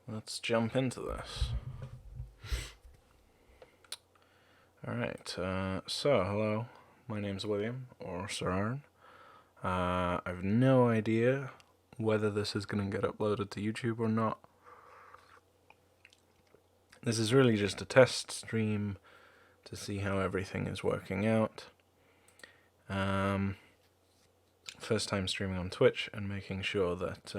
let's jump into this. Alright, so hello, my name's William, or Sir Aaron. I have no idea whether this is going to get uploaded to YouTube or not. This is really just a test stream to see how everything is working out. First time streaming on Twitch and making sure that,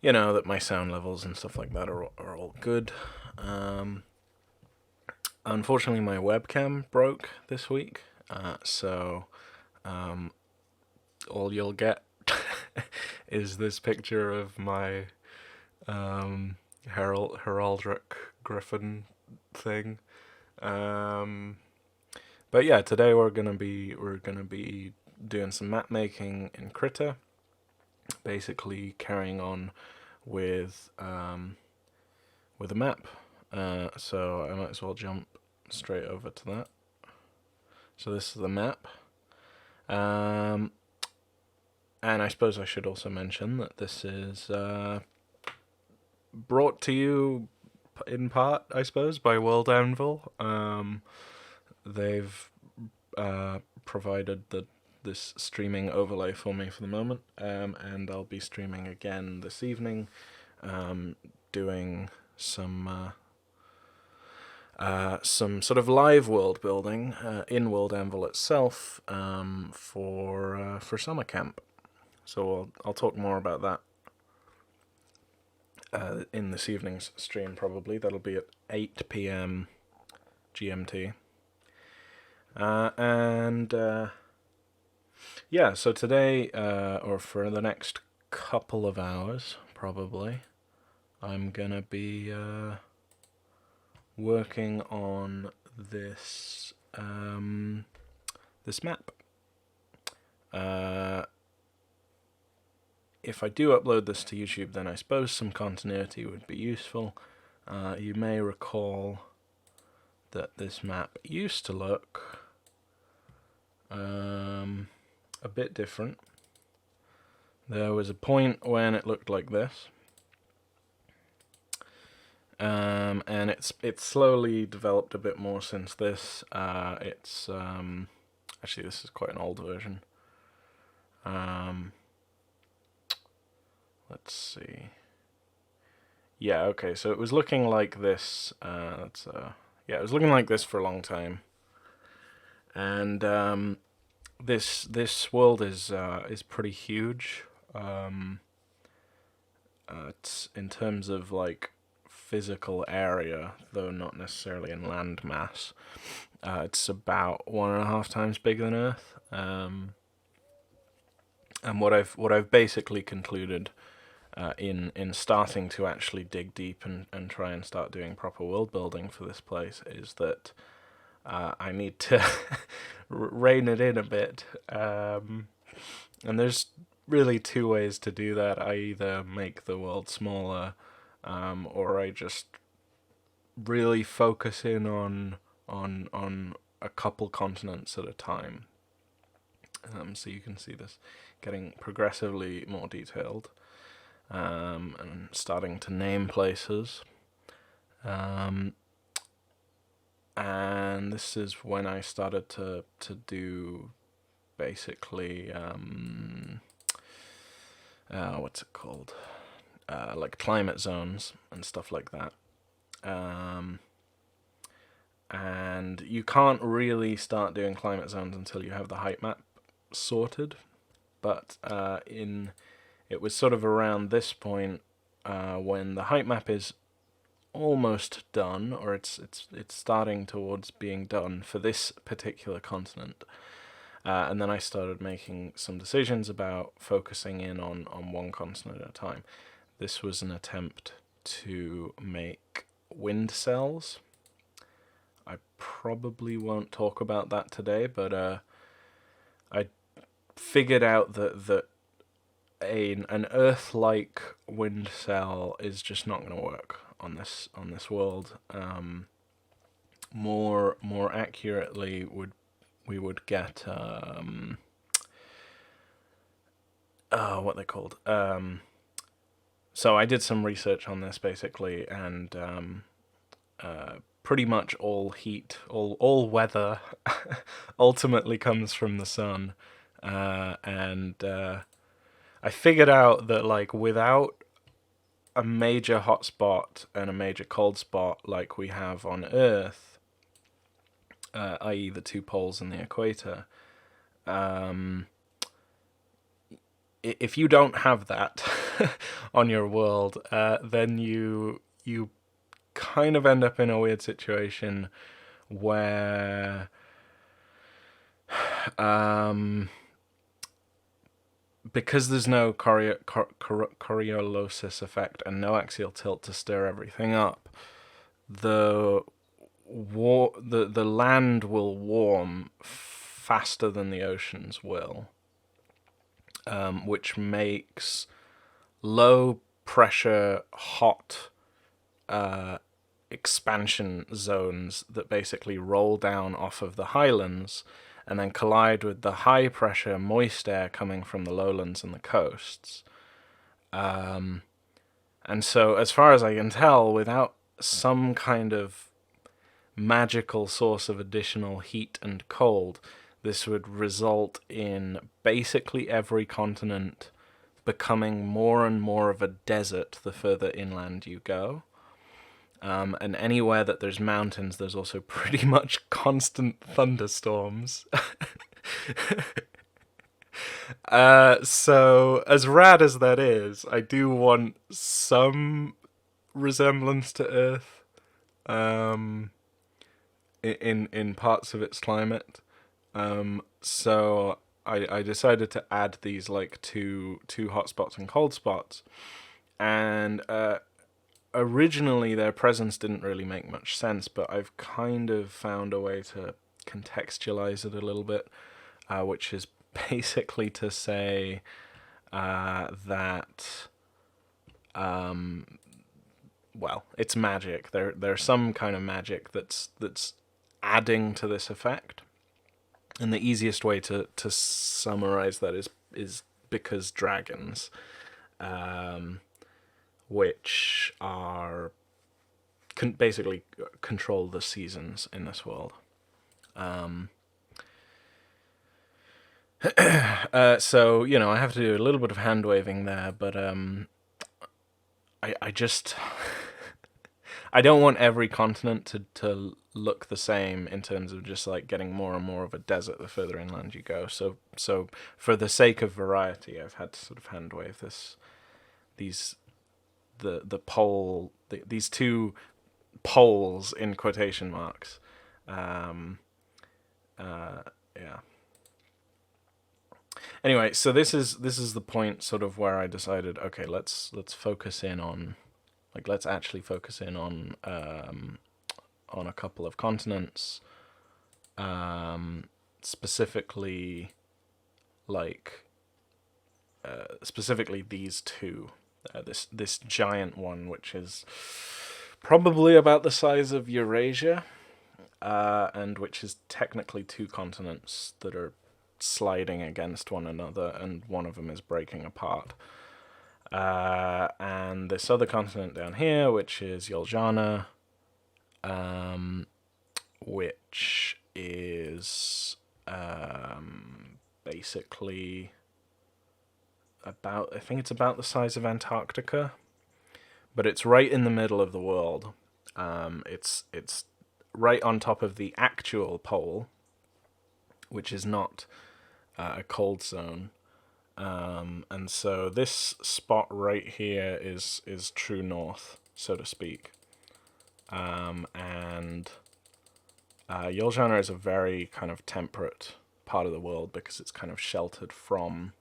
that my sound levels and stuff like that are all good. Unfortunately, my webcam broke this week, so all you'll get is this picture of my heraldic griffin thing. But yeah, today we're gonna be doing some map making in Krita, basically carrying on with a map. So I might as well jump straight over to that. So this is the map. And I suppose I should also mention that this is brought to you in part, I suppose, by World Anvil. They've provided this streaming overlay for me for the moment, and I'll be streaming again this evening, doing some sort of live world building in World Anvil itself for summer camp. So I'll talk more about that in this evening's stream, probably. That'll be at 8 p.m. GMT. Yeah, so today, or for the next couple of hours, probably, I'm gonna be working on this this map. If I do upload this to YouTube, then I suppose some continuity would be useful. You may recall that this map used to look a bit different. There was a point when it looked like this, and it's slowly developed a bit more since this. It's actually, this is quite an old version. Let's see. Yeah, okay, so it was looking like this. Yeah, it was looking like this for a long time. And this world is pretty huge. It's in terms of like physical area, though not necessarily in land mass. It's about 1.5 times bigger than Earth. And what I've basically concluded in starting to actually dig deep and try and start doing proper world building for this place is that I need to rein it in a bit. And there's really two ways to do that. I either make the world smaller, or I just really focus in on a couple continents at a time. So you can see this getting progressively more detailed, and starting to name places. And this is when I started to do basically what's it called? Like climate zones and stuff like that. And you can't really start doing climate zones until you have the height map sorted. But it was sort of around this point when the height map is almost done, or it's starting towards being done for this particular continent. And then I started making some decisions about focusing in on one continent at a time. This was an attempt to make wind cells. I probably won't talk about that today, but I figured out that an Earth-like wind cell is just not going to work on this world. More accurately, we would get what they're called. So I did some research on this basically, and pretty much all heat, all weather, ultimately comes from the sun, and I figured out that like without a major hot spot and a major cold spot like we have on Earth, i.e. the two poles and the equator, if you don't have that on your world, then you kind of end up in a weird situation where because there's no Coriolis effect and no axial tilt to stir everything up, the land will warm faster than the oceans will, which makes low pressure hot expansion zones that basically roll down off of the highlands and then collide with the high pressure moist air coming from the lowlands and the coasts. And so as far as I can tell, without some kind of magical source of additional heat and cold, this would result in basically every continent becoming more and more of a desert the further inland you go. And anywhere that there's mountains, there's also pretty much constant thunderstorms. So, as rad as that is, I do want some resemblance to Earth in parts of its climate. So I decided to add these like two hot spots and cold spots, and originally their presence didn't really make much sense, but I've kind of found a way to contextualize it a little bit, which is basically to say that well, it's magic. There's some kind of magic that's adding to this effect. And the easiest way to summarize that is because dragons, which are basically control the seasons in this world. So, you know, I have to do a little bit of hand waving there, but I just I don't want every continent to look the same in terms of just like getting more and more of a desert the further inland you go. So for the sake of variety, I've had to sort of hand wave these two poles in quotation marks. Yeah. Anyway, so this is the point sort of where I decided, okay, let's focus in on, like, let's actually focus in on a couple of continents, specifically, like, specifically these two. This giant one, which is probably about the size of Eurasia, and which is technically two continents that are sliding against one another, and one of them is breaking apart. And this other continent down here, which is Yuljana, which is basically I think it's about the size of Antarctica, but it's right in the middle of the world. It's right on top of the actual pole, which is not a cold zone. And so this spot right here is true north, so to speak. And Yuljana is a very kind of temperate part of the world because it's kind of sheltered from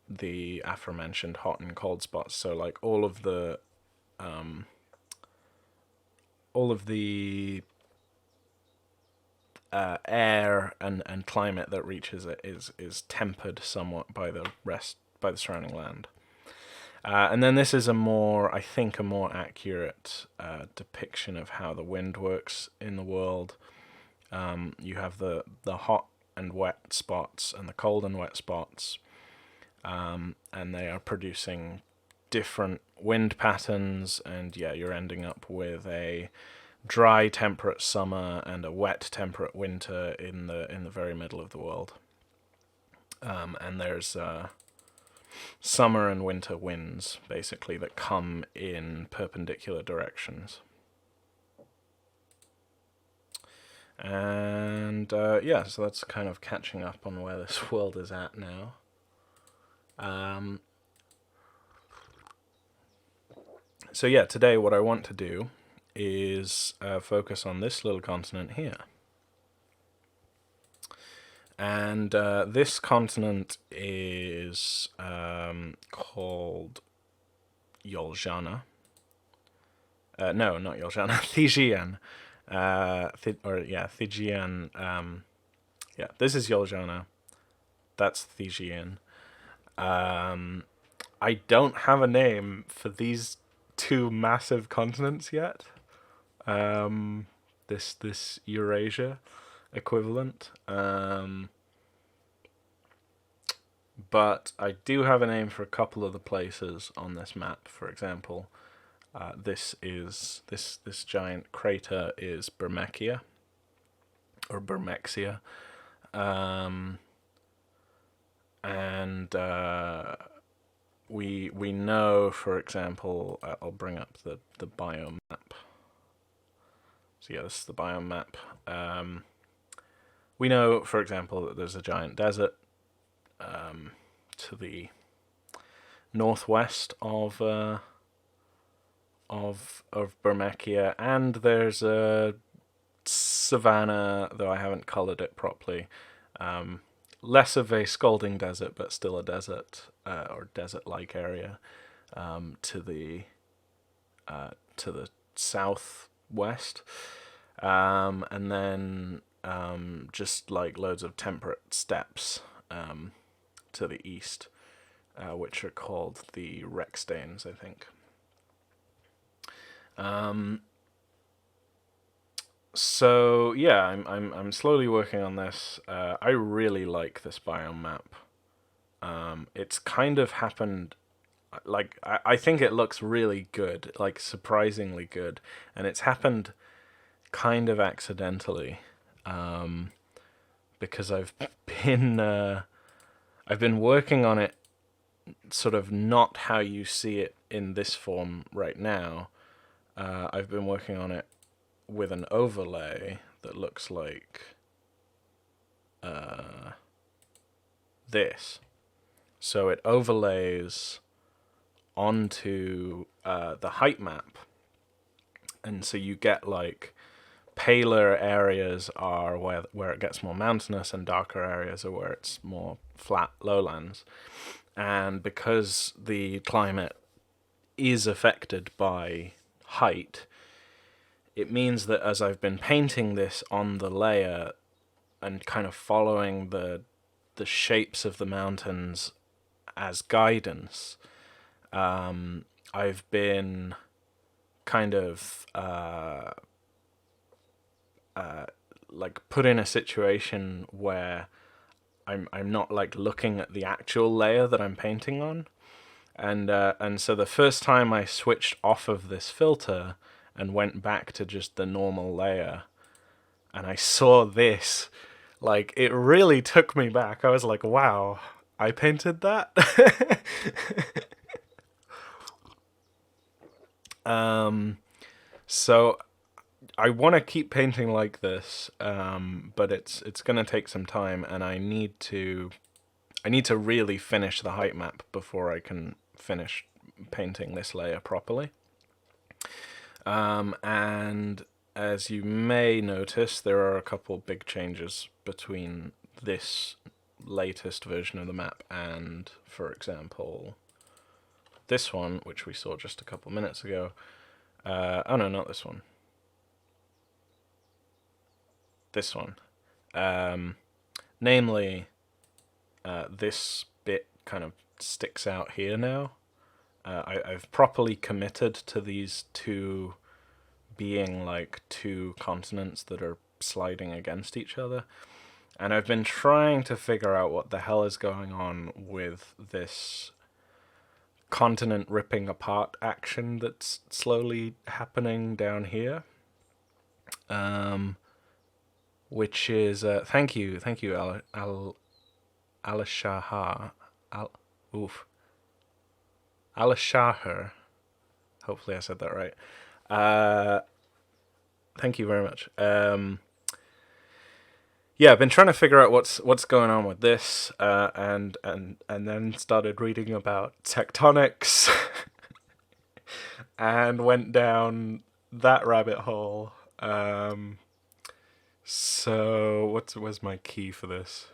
the aforementioned hot and cold spots. So like all of the air and climate that reaches it is tempered somewhat by the surrounding land. And then this is a more accurate depiction of how the wind works in the world. You have the hot and wet spots and the cold and wet spots, and they are producing different wind patterns, and yeah, you're ending up with a dry temperate summer and a wet temperate winter in the very middle of the world. And there's summer and winter winds basically that come in perpendicular directions. And yeah, so that's kind of catching up on where this world is at now. So yeah, today what I want to do is focus on this little continent here. And this continent is called Yoljana. No, not Yoljana, Thijian. Thijian. Yeah, this is Yoljana. That's Thijian. I don't have a name for these two massive continents yet. This Eurasia equivalent. But I do have a name for a couple of the places on this map. For example, this giant crater is Bermechia, or Bermexia, and we know, for example, I'll bring up the biome map. So yeah, this is the biome map. We know, for example, that there's a giant desert to the northwest of Bermechia, and there's a savanna, though I haven't coloured it properly. Less of a scalding desert, but still a desert or desert-like area to the southwest, and then just like loads of temperate steppes to the east, which are called the Rexdanes, I think. So yeah, I'm slowly working on this. I really like this biome map. It's kind of happened, like I think it looks really good, like surprisingly good, and it's happened kind of accidentally, because I've been working on it sort of not how you see it in this form right now. I've been working on it with an overlay that looks like this. So it overlays onto the height map, and so you get like paler areas are where it gets more mountainous, and darker areas are where it's more flat lowlands. And because the climate is affected by height, it means that as I've been painting this on the layer and kind of following the shapes of the mountains as guidance, I've been kind of like put in a situation where I'm not like looking at the actual layer that I'm painting on, and so the first time I switched off of this filter and went back to just the normal layer, and I saw this, like it really took me back. I was like, wow, I painted that. So I want to keep painting like this, but it's going to take some time, and I need to really finish the height map before I can finish painting this layer properly. And as you may notice, there are a couple big changes between this latest version of the map and, for example, this one, which we saw just a couple minutes ago. Oh no, not this one. This one. Namely, this bit kind of sticks out here now. I've properly committed to these two being like two continents that are sliding against each other. And I've been trying to figure out what the hell is going on with this continent ripping apart action that's slowly happening down here. Which is thank you, Alishahar, Alishahar. Hopefully, I said that right. Thank you very much. Yeah, I've been trying to figure out what's going on with this, and then started reading about tectonics, and went down that rabbit hole. So where's my key for this?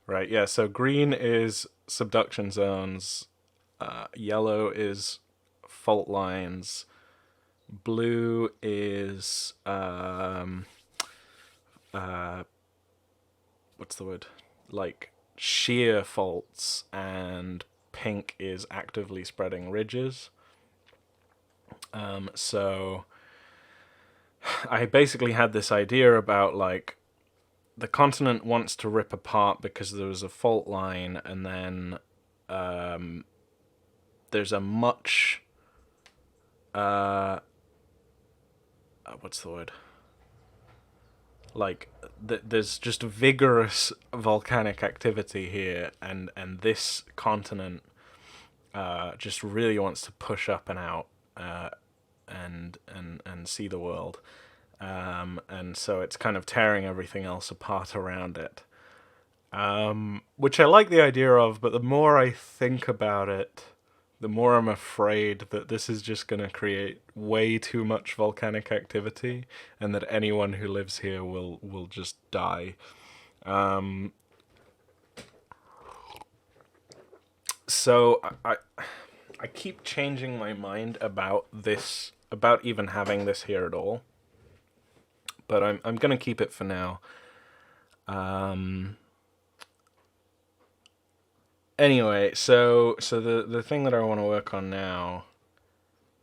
Right, yeah. So green is subduction zones, yellow is fault lines, blue is what's the word? Like shear faults, and pink is actively spreading ridges. So I basically had this idea about like the continent wants to rip apart because there was a fault line, and then there's a much what's the word? Like there's just vigorous volcanic activity here, and this continent just really wants to push up and out and see the world. And so it's kind of tearing everything else apart around it, which I like the idea of, but the more I think about it, the more I'm afraid that this is just going to create way too much volcanic activity, and that anyone who lives here will just die. So I keep changing my mind about this, about even having this here at all. But I'm gonna keep it for now. Anyway, so the thing that I want to work on now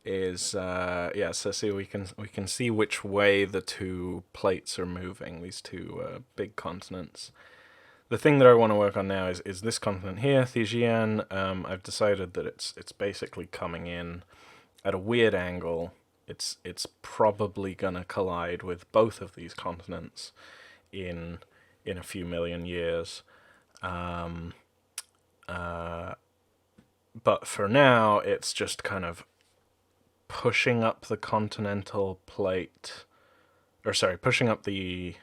is so see we can see which way the two plates are moving, these two big continents. The thing that I want to work on now is this continent here, Thijia. I've decided that it's basically coming in at a weird angle. It's probably gonna collide with both of these continents in a few million years. But for now, it's just kind of pushing up the continental plate, or sorry, pushing up the.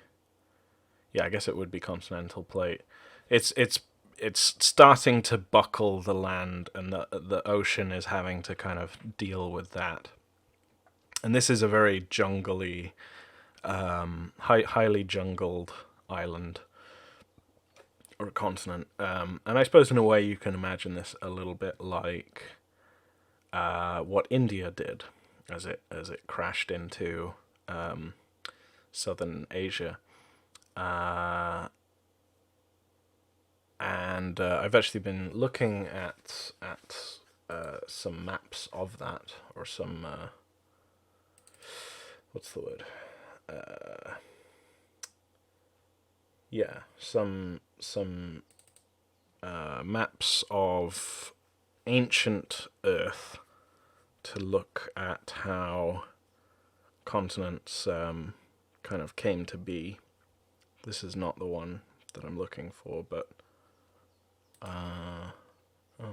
Yeah, I guess it would be continental plate. It's starting to buckle the land, and the ocean is having to kind of deal with that. And this is a very jungly, highly jungled island or a continent. And I suppose in a way you can imagine this a little bit like what India did as it crashed into southern Asia. And I've actually been looking at some maps of that, or some what's the word? Some maps of ancient Earth to look at how continents kind of came to be. This is not the one that I'm looking for, but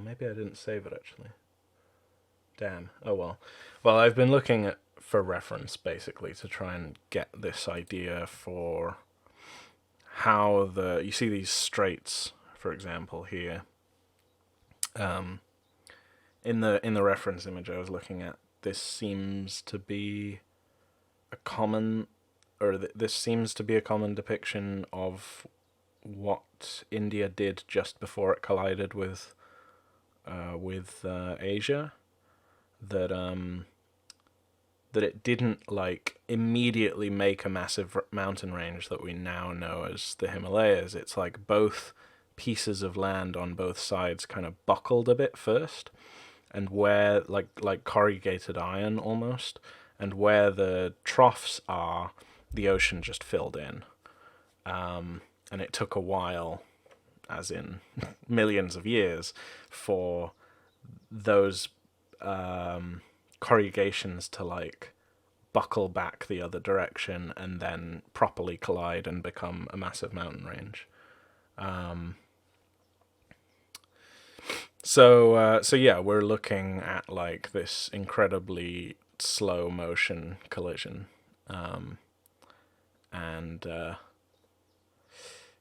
maybe I didn't save it actually. Damn. Oh well. Well, I've been looking at for reference basically to try and get this idea for how you see these straits, for example, here. In the reference image I was looking at, this seems to be a common, this seems to be a common depiction of what India did just before it collided with Asia. That it didn't like immediately make a massive mountain range that we now know as the Himalayas. It's like both pieces of land on both sides kind of buckled a bit first, and where like corrugated iron almost, and where the troughs are, the ocean just filled in. and it took a while, as in millions of years, for those corrugations to like buckle back the other direction and then properly collide and become a massive mountain range. So yeah, we're looking at like this incredibly slow motion collision, and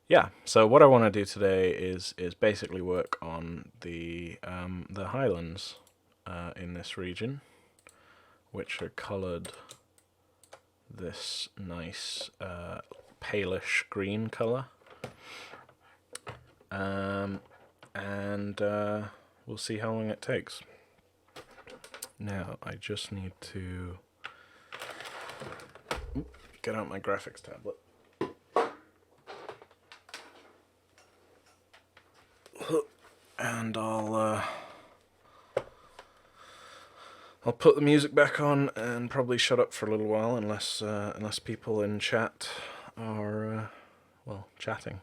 yeah. So what I want to do today is basically work on the highlands in this region, which are coloured this nice palish green colour. And we'll see how long it takes. Now, I just need to get out my graphics tablet. And I'll put the music back on and probably shut up for a little while, unless people in chat are well, chatting.